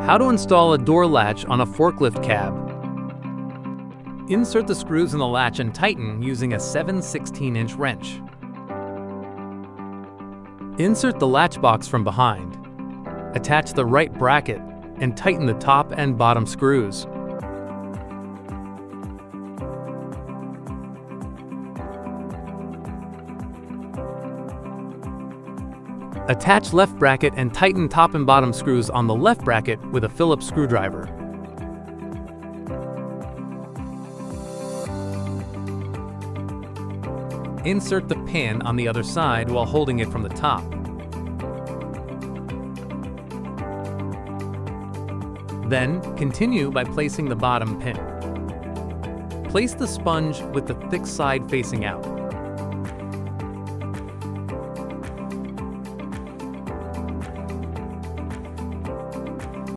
How to install a door latch on a forklift cab. Insert the screws in the latch and tighten using a 7/16-inch wrench. Insert the latch box from behind. Attach the right bracket and tighten the top and bottom screws. Attach left bracket and tighten top and bottom screws on the left bracket with a Phillips screwdriver. Insert the pin on the other side while holding it from the top. Then, continue by placing the bottom pin. Place the sponge with the thick side facing out.